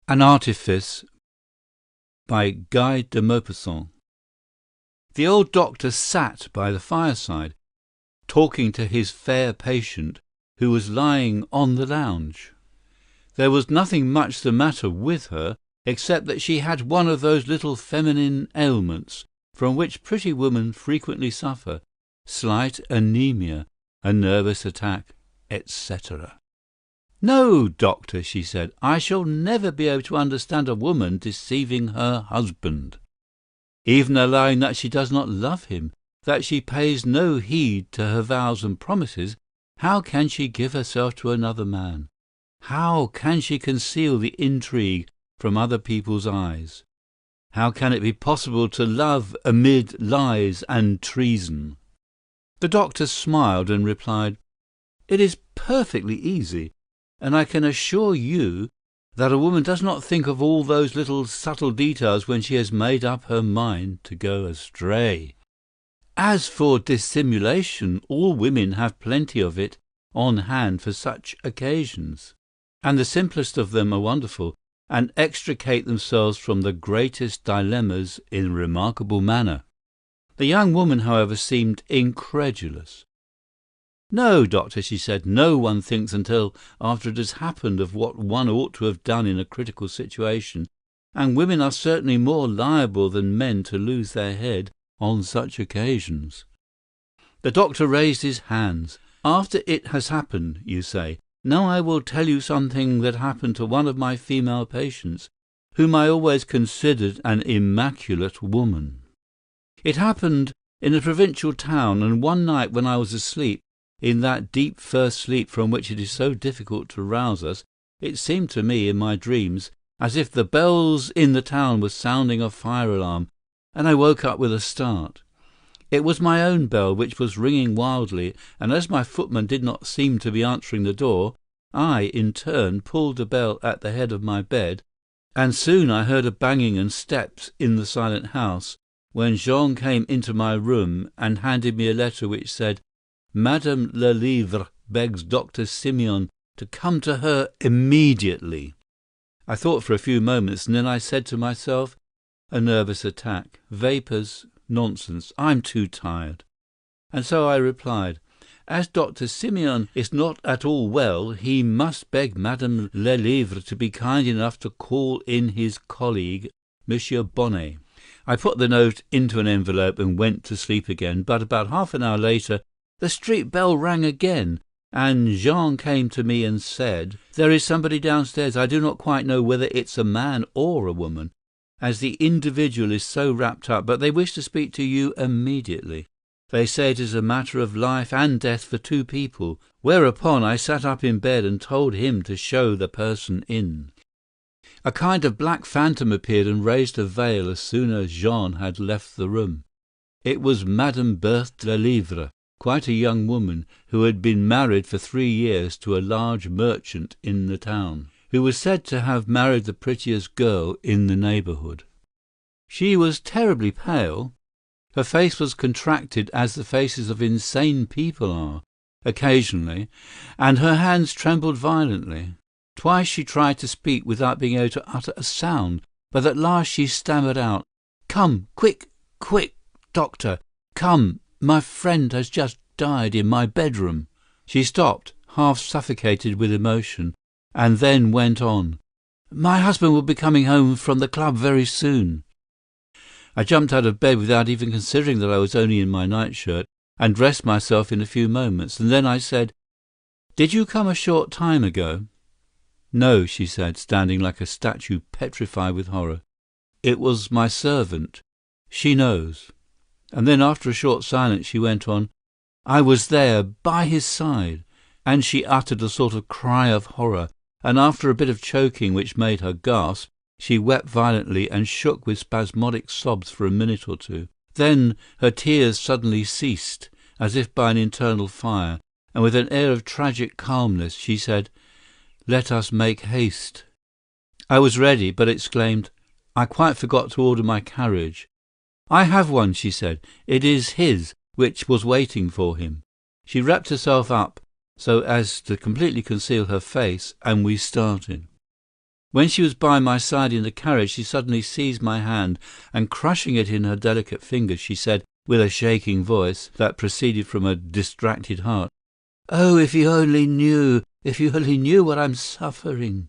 An Artifice by Guy de Maupassant. The old doctor sat by the fireside, talking to his fair patient, who was lying on the lounge. There was nothing much the matter with her, except that she had one of those little feminine ailments from which pretty women frequently suffer, slight anaemia, a nervous attack, etc. "No, doctor," she said, "I shall never be able to understand a woman deceiving her husband. Even allowing that she does not love him, that she pays no heed to her vows and promises, how can she give herself to another man? How can she conceal the intrigue from other people's eyes? How can it be possible to love amid lies and treason?" The doctor smiled and replied, "It is perfectly easy. And I can assure you that a woman does not think of all those little subtle details when she has made up her mind to go astray. As for dissimulation, all women have plenty of it on hand for such occasions, and the simplest of them are wonderful, and extricate themselves from the greatest dilemmas in a remarkable manner." The young woman, however, seemed incredulous. "No, doctor," she said, "no one thinks until after it has happened of what one ought to have done in a critical situation, and women are certainly more liable than men to lose their head on such occasions." The doctor raised his hands. "After it has happened, you say. Now I will tell you something that happened to one of my female patients, whom I always considered an immaculate woman. It happened in a provincial town, and one night when I was asleep, in that deep first sleep from which it is so difficult to rouse us, it seemed to me in my dreams as if the bells in the town were sounding a fire alarm, and I woke up with a start. It was my own bell which was ringing wildly, and as my footman did not seem to be answering the door, I, in turn, pulled the bell at the head of my bed, and soon I heard a banging and steps in the silent house, when Jean came into my room and handed me a letter which said, 'Madame Lelièvre begs Dr. Simeon to come to her immediately.' I thought for a few moments, and then I said to myself, 'A nervous attack, vapors, nonsense, I'm too tired.' And so I replied, 'As Dr. Simeon is not at all well, he must beg Madame Lelièvre to be kind enough to call in his colleague, Monsieur Bonnet.' I put the note into an envelope and went to sleep again, but about half an hour later the street bell rang again, and Jean came to me and said, 'There is somebody downstairs. I do not quite know whether it's a man or a woman, as the individual is so wrapped up, but they wish to speak to you immediately. They say it is a matter of life and death for two people.' Whereupon I sat up in bed and told him to show the person in. A kind of black phantom appeared and raised a veil as soon as Jean had left the room. It was Madame Berthe Lelièvre, quite a young woman, who had been married for 3 years to a large merchant in the town, who was said to have married the prettiest girl in the neighborhood. She was terribly pale. Her face was contracted as the faces of insane people are, occasionally, and her hands trembled violently. Twice she tried to speak without being able to utter a sound, but at last she stammered out, 'Come, quick, quick, doctor, come, my friend has just died in my bedroom.' She stopped, half suffocated with emotion, and then went on, 'My husband will be coming home from the club very soon.' I jumped out of bed without even considering that I was only in my nightshirt, and dressed myself in a few moments, and then I said, 'Did you come a short time ago?' 'No,' she said, standing like a statue petrified with horror. 'It was my servant. She knows.' And then after a short silence she went on, 'I was there by his side.' And she uttered a sort of cry of horror, and after a bit of choking which made her gasp, she wept violently and shook with spasmodic sobs for a minute or two. Then her tears suddenly ceased, as if by an internal fire, and with an air of tragic calmness she said, 'Let us make haste.' I was ready, but exclaimed, 'I quite forgot to order my carriage.' 'I have one,' she said. 'It is his, which was waiting for him.' She wrapped herself up so as to completely conceal her face, and we started. When she was by my side in the carriage, she suddenly seized my hand, and crushing it in her delicate fingers, she said, with a shaking voice that proceeded from a distracted heart, "Oh, if you only knew what I'm suffering."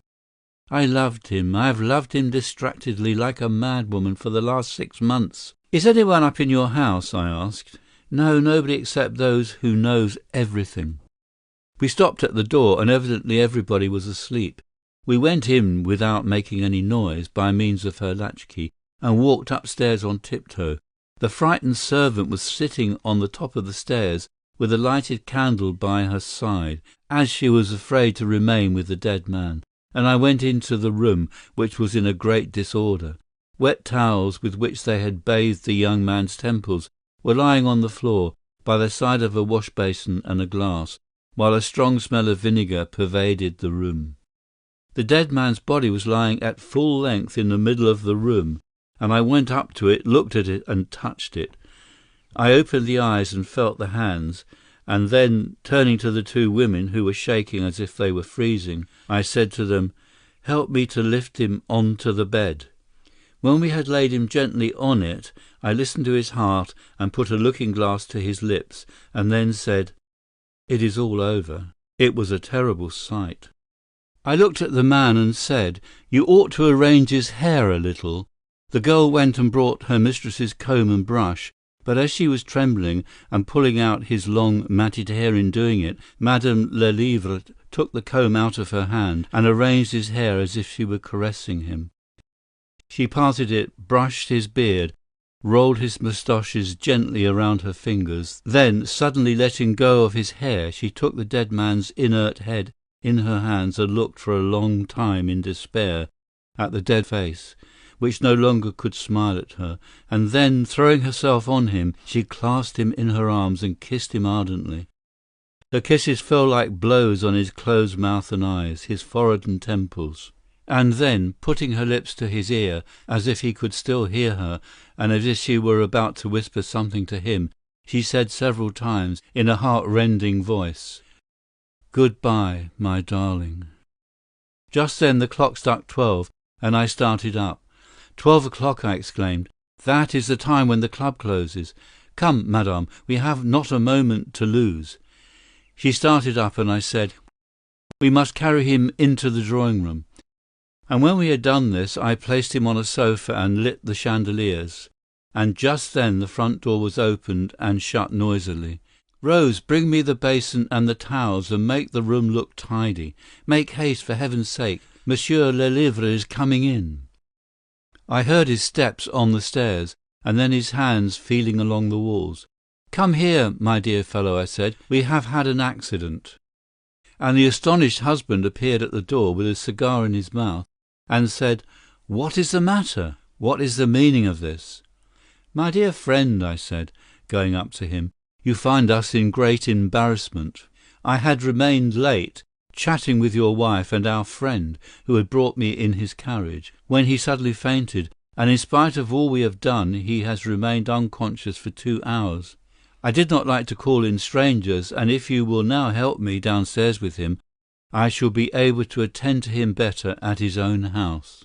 I loved him. I have loved him distractedly like a madwoman for the last 6 months. "Is anyone up in your house?" I asked. "No, nobody except those who knows everything." We stopped at the door, and evidently everybody was asleep. We went in without making any noise by means of her latchkey, and walked upstairs on tiptoe. The frightened servant was sitting on the top of the stairs with a lighted candle by her side, as she was afraid to remain with the dead man, and I went into the room, which was in a great disorder. Wet towels with which they had bathed the young man's temples were lying on the floor, by the side of a wash-basin and a glass, while a strong smell of vinegar pervaded the room. The dead man's body was lying at full length in the middle of the room, and I went up to it, looked at it, and touched it. I opened the eyes and felt the hands, and then, turning to the 2 women, who were shaking as if they were freezing, I said to them, "Help me to lift him onto the bed." When we had laid him gently on it, I listened to his heart and put a looking-glass to his lips, and then said, "It is all over." It was a terrible sight. I looked at the man and said, "You ought to arrange his hair a little." The girl went and brought her mistress's comb and brush, but as she was trembling and pulling out his long, matted hair in doing it, Madame Lelièvre took the comb out of her hand and arranged his hair as if she were caressing him. She parted it, brushed his beard, rolled his moustaches gently around her fingers. Then, suddenly letting go of his hair, she took the dead man's inert head in her hands and looked for a long time in despair at the dead face, which no longer could smile at her, and then, throwing herself on him, she clasped him in her arms and kissed him ardently. Her kisses fell like blows on his closed mouth and eyes, his forehead and temples. And then, putting her lips to his ear, as if he could still hear her, and as if she were about to whisper something to him, she said several times, in a heart-rending voice, "Goodbye, my darling." Just then the clock struck 12, and I started up. 12 o'clock, I exclaimed. "That is the time when the club closes. Come, madame, we have not a moment to lose." She started up, and I said, "We must carry him into the drawing-room." And when we had done this, I placed him on a sofa and lit the chandeliers. And just then the front door was opened and shut noisily. "Rose, bring me the basin and the towels, and make the room look tidy. Make haste, for heaven's sake. Monsieur Lelièvre is coming in." I heard his steps on the stairs, and then his hands feeling along the walls. "Come here, my dear fellow," I said. "We have had an accident." And the astonished husband appeared at the door with a cigar in his mouth, and said, "What is the matter? What is the meaning of this?" "My dear friend," I said, going up to him, "you find us in great embarrassment. I had remained late, chatting with your wife and our friend, who had brought me in his carriage, when he suddenly fainted, and in spite of all we have done, he has remained unconscious for 2 hours. I did not like to call in strangers, and if you will now help me downstairs with him, I shall be able to attend to him better at his own house."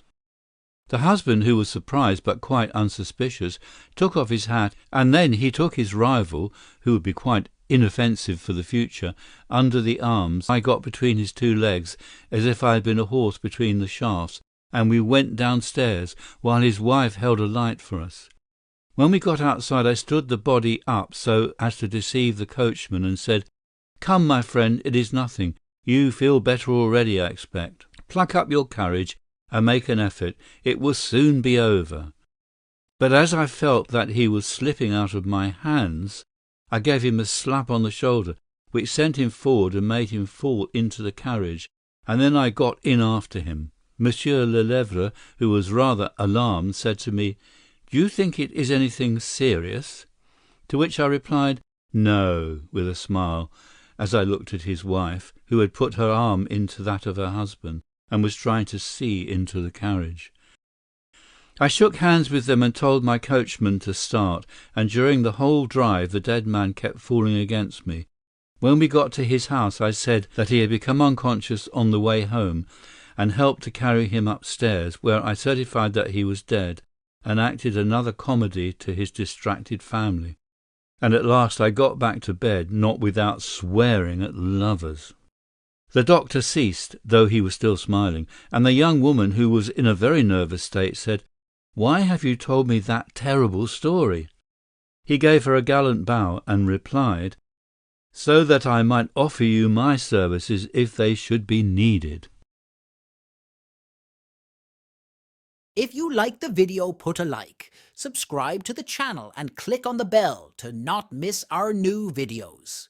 The husband, who was surprised but quite unsuspicious, took off his hat, and then he took his rival, who would be quite inoffensive for the future, under the arms. I got between his 2 legs, as if I had been a horse between the shafts, and we went downstairs, while his wife held a light for us. When we got outside, I stood the body up so as to deceive the coachman, and said, "Come, my friend, it is nothing. You feel better already, I expect. Pluck up your courage and make an effort. It will soon be over." But as I felt that he was slipping out of my hands, I gave him a slap on the shoulder, which sent him forward and made him fall into the carriage, and then I got in after him. Monsieur Lelièvre, who was rather alarmed, said to me, "Do you think it is anything serious?" To which I replied, "No," with a smile, as I looked at his wife, who had put her arm into that of her husband, and was trying to see into the carriage. I shook hands with them and told my coachman to start, and during the whole drive the dead man kept falling against me. When we got to his house, I said that he had become unconscious on the way home, and helped to carry him upstairs, where I certified that he was dead, and acted another comedy to his distracted family. And at last I got back to bed, not without swearing at lovers. The doctor ceased, though he was still smiling, and the young woman, who was in a very nervous state, said, "Why have you told me that terrible story?" He gave her a gallant bow and replied, "So that I might offer you my services if they should be needed." If you liked the video, put a like, subscribe to the channel and click on the bell to not miss our new videos.